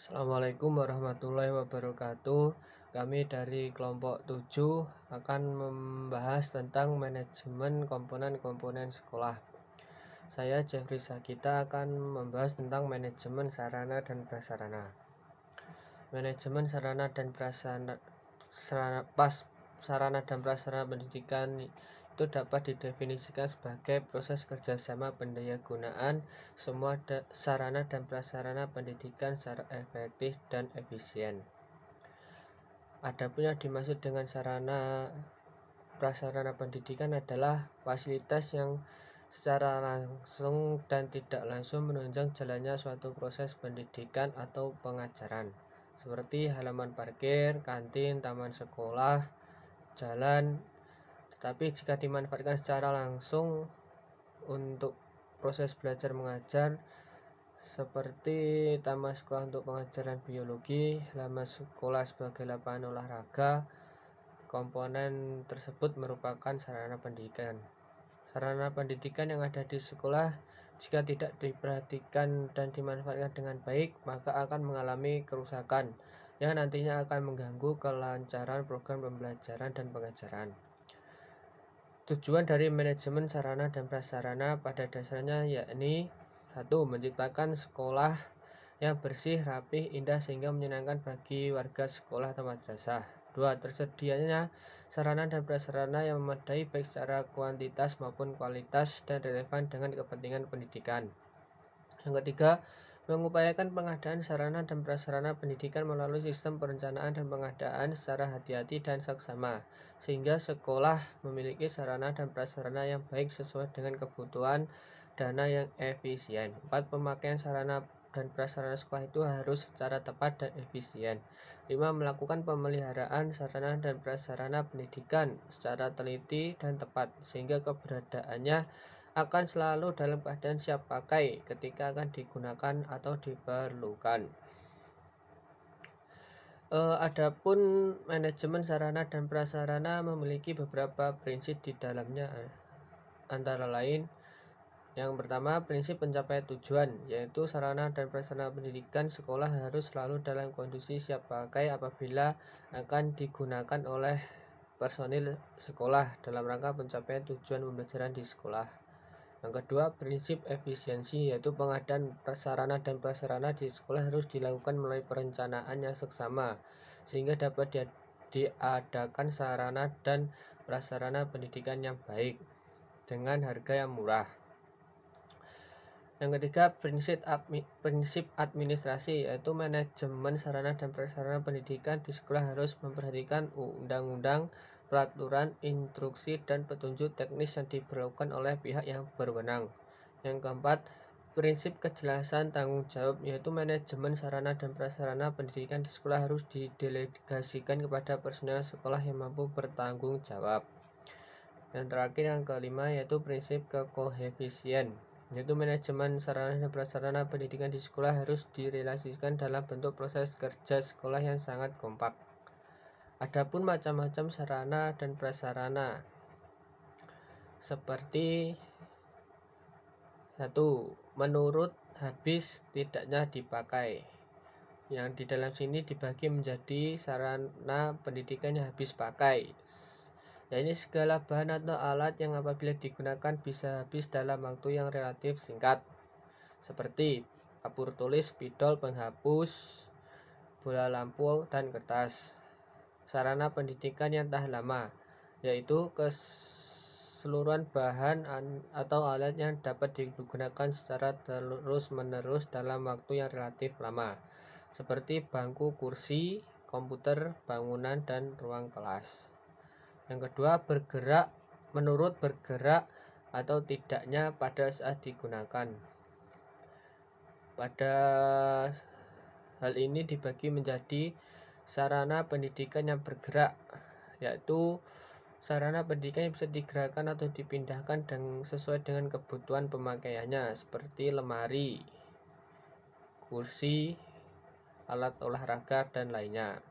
Assalamualaikum warahmatullahi wabarakatuh. Kami dari kelompok 7 akan membahas tentang manajemen komponen-komponen sekolah. Saya Jeffrey Sakita akan membahas tentang manajemen sarana dan prasarana. Manajemen sarana dan prasarana pendidikan itu dapat didefinisikan sebagai proses kerjasama pendayagunaan semua sarana dan prasarana pendidikan secara efektif dan efisien. Adapun yang dimaksud dengan sarana prasarana pendidikan adalah fasilitas yang secara langsung dan tidak langsung menunjang jalannya suatu proses pendidikan atau pengajaran, seperti halaman parkir, kantin, taman sekolah, jalan. Tetapi jika dimanfaatkan secara langsung untuk proses belajar mengajar, seperti taman sekolah untuk pengajaran biologi, halaman sekolah sebagai lapangan olahraga, komponen tersebut merupakan sarana pendidikan. Sarana pendidikan yang ada di sekolah jika tidak diperhatikan dan dimanfaatkan dengan baik, maka akan mengalami kerusakan yang nantinya akan mengganggu kelancaran program pembelajaran dan pengajaran. Tujuan dari manajemen sarana dan prasarana pada dasarnya yakni 1. Menciptakan sekolah yang bersih, rapih, indah sehingga menyenangkan bagi warga sekolah atau madrasah. 2. Tersedianya sarana dan prasarana yang memadai baik secara kuantitas maupun kualitas dan relevan dengan kepentingan pendidikan. Yang ketiga, mengupayakan pengadaan sarana dan prasarana pendidikan melalui sistem perencanaan dan pengadaan secara hati-hati dan saksama, sehingga sekolah memiliki sarana dan prasarana yang baik sesuai dengan kebutuhan dana yang efisien. 4. Pemakaian sarana dan prasarana sekolah itu harus secara tepat dan efisien. 5. Melakukan pemeliharaan sarana dan prasarana pendidikan secara teliti dan tepat, sehingga keberadaannya akan selalu dalam keadaan siap pakai ketika akan digunakan atau diperlukan. Adapun manajemen sarana dan prasarana memiliki beberapa prinsip di dalamnya, antara lain yang pertama, prinsip pencapaian tujuan, yaitu sarana dan prasarana pendidikan sekolah harus selalu dalam kondisi siap pakai apabila akan digunakan oleh personil sekolah dalam rangka pencapaian tujuan pembelajaran di sekolah. Yang kedua, prinsip efisiensi, yaitu pengadaan sarana dan prasarana di sekolah harus dilakukan melalui perencanaan yang seksama sehingga dapat diadakan sarana dan prasarana pendidikan yang baik dengan harga yang murah. Yang ketiga, prinsip administrasi, yaitu manajemen sarana dan prasarana pendidikan di sekolah harus memperhatikan undang-undang, peraturan, instruksi, dan petunjuk teknis yang diberlakukan oleh pihak yang berwenang. Yang keempat, prinsip kejelasan tanggung jawab, yaitu manajemen sarana dan prasarana pendidikan di sekolah harus didelegasikan kepada personel sekolah yang mampu bertanggung jawab. Yang terakhir, yang kelima, yaitu prinsip kekoefisien, yaitu manajemen sarana dan prasarana pendidikan di sekolah harus direlasikan dalam bentuk proses kerja sekolah yang sangat kompak. Adapun macam-macam sarana dan prasarana seperti 1. Menurut habis tidaknya dipakai. Yang di dalam sini dibagi menjadi sarana pendidikan yang habis pakai. Ya, ini segala bahan atau alat yang apabila digunakan bisa habis dalam waktu yang relatif singkat, seperti kapur tulis, spidol, penghapus, bola lampu, dan kertas. Sarana pendidikan yang tahan lama, yaitu keseluruhan bahan atau alat yang dapat digunakan secara terus-menerus dalam waktu yang relatif lama, seperti bangku, kursi, komputer, bangunan, dan ruang kelas. Yang kedua, bergerak atau tidaknya pada saat digunakan. Pada hal ini dibagi menjadi sarana pendidikan yang bergerak, yaitu sarana pendidikan yang bisa digerakkan atau dipindahkan sesuai dengan kebutuhan pemakaiannya, seperti lemari, kursi, alat olahraga, dan lainnya.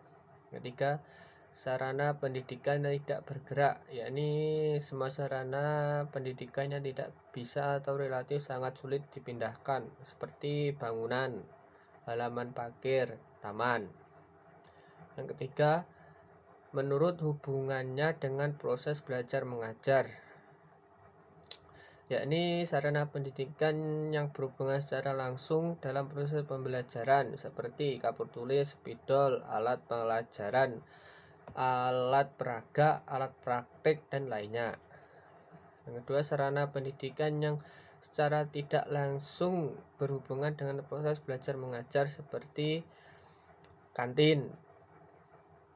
Ketiga, sarana pendidikan yang tidak bergerak, yakni semua sarana pendidikan yang tidak bisa atau relatif sangat sulit dipindahkan, seperti bangunan, halaman parkir, taman. Yang ketiga, menurut hubungannya dengan proses belajar mengajar, yakni sarana pendidikan yang berhubungan secara langsung dalam proses pembelajaran seperti kapur tulis, spidol, alat pelajaran, alat peraga, alat praktik, dan lainnya. Yang kedua, sarana pendidikan yang secara tidak langsung berhubungan dengan proses belajar mengajar seperti kantin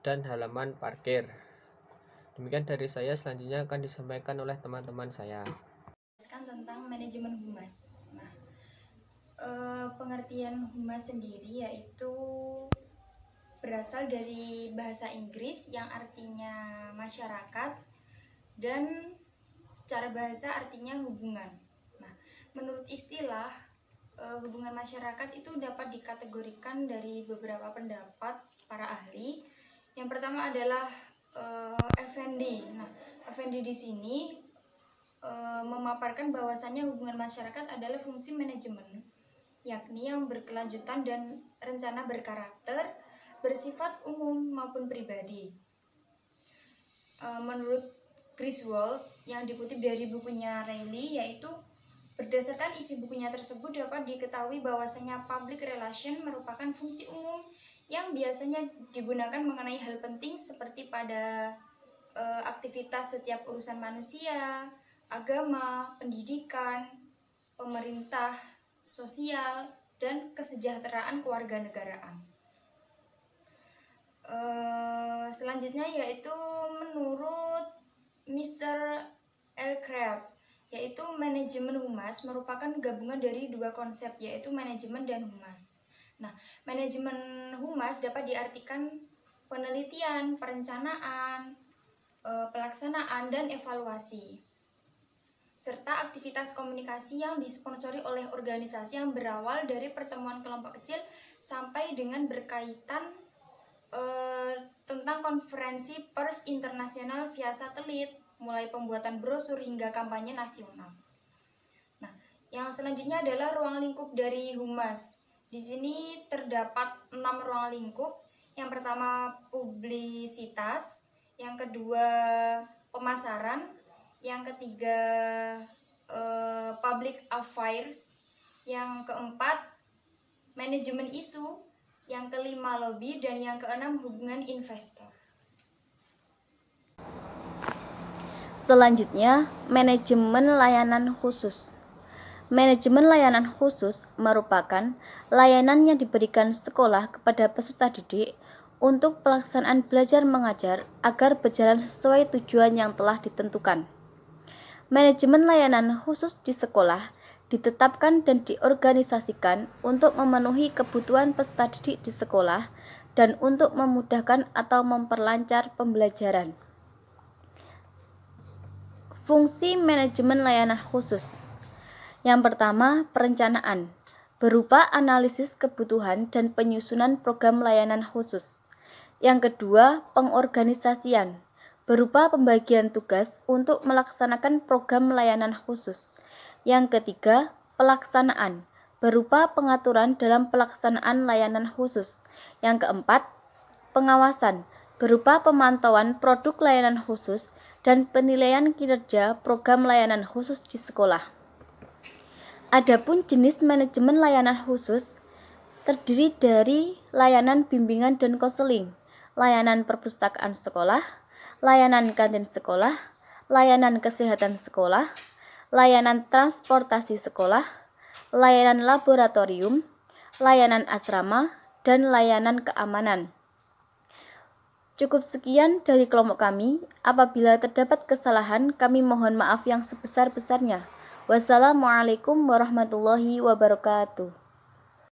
dan halaman parkir. Demikian dari saya, selanjutnya akan disampaikan oleh teman-teman saya. Tentang manajemen humas. Nah, pengertian humas sendiri yaitu berasal dari bahasa Inggris yang artinya masyarakat dan secara bahasa artinya hubungan. Nah, menurut istilah hubungan masyarakat itu dapat dikategorikan dari beberapa pendapat para ahli. Yang pertama adalah Effendi. Nah, Effendi di sini memaparkan bahwasannya hubungan masyarakat adalah fungsi manajemen, yakni yang berkelanjutan dan rencana berkarakter, bersifat umum maupun pribadi. Menurut Griswold yang dikutip dari bukunya Reilly, yaitu berdasarkan isi bukunya tersebut dapat diketahui bahwasanya public relation merupakan fungsi umum yang biasanya digunakan mengenai hal penting seperti pada aktivitas setiap urusan manusia, agama, pendidikan, pemerintah, sosial, dan kesejahteraan kewarganegaraan. Selanjutnya yaitu menurut Mr. Elkrat, yaitu manajemen humas merupakan gabungan dari dua konsep, yaitu manajemen dan humas. Nah, manajemen humas dapat diartikan penelitian, perencanaan, pelaksanaan, dan evaluasi, serta aktivitas komunikasi yang disponsori oleh organisasi yang berawal dari pertemuan kelompok kecil sampai dengan berkaitan tentang konferensi pers internasional via satelit, mulai pembuatan brosur hingga kampanye nasional. Nah, yang selanjutnya adalah ruang lingkup dari humas. Di sini terdapat 6 ruang lingkup. Yang pertama publisitas, yang kedua pemasaran, yang ketiga public affairs, yang keempat manajemen isu, yang kelima lobby, dan yang keenam hubungan investor. Selanjutnya, manajemen layanan khusus. Manajemen layanan khusus merupakan layanan yang diberikan sekolah kepada peserta didik untuk pelaksanaan belajar mengajar agar berjalan sesuai tujuan yang telah ditentukan. Manajemen layanan khusus di sekolah ditetapkan dan diorganisasikan untuk memenuhi kebutuhan peserta didik di sekolah dan untuk memudahkan atau memperlancar pembelajaran. Fungsi manajemen layanan khusus. Yang pertama, perencanaan, berupa analisis kebutuhan dan penyusunan program layanan khusus. Yang kedua, pengorganisasian, berupa pembagian tugas untuk melaksanakan program layanan khusus. Yang ketiga, pelaksanaan, berupa pengaturan dalam pelaksanaan layanan khusus. Yang keempat, pengawasan, berupa pemantauan produk layanan khusus dan penilaian kinerja program layanan khusus di sekolah. Adapun jenis manajemen layanan khusus terdiri dari layanan bimbingan dan konseling, layanan perpustakaan sekolah, layanan kantin sekolah, layanan kesehatan sekolah, layanan transportasi sekolah, layanan laboratorium, layanan asrama, dan layanan keamanan. Cukup sekian dari kelompok kami. Apabila terdapat kesalahan, kami mohon maaf yang sebesar-besarnya. Wassalamualaikum warahmatullahi wabarakatuh.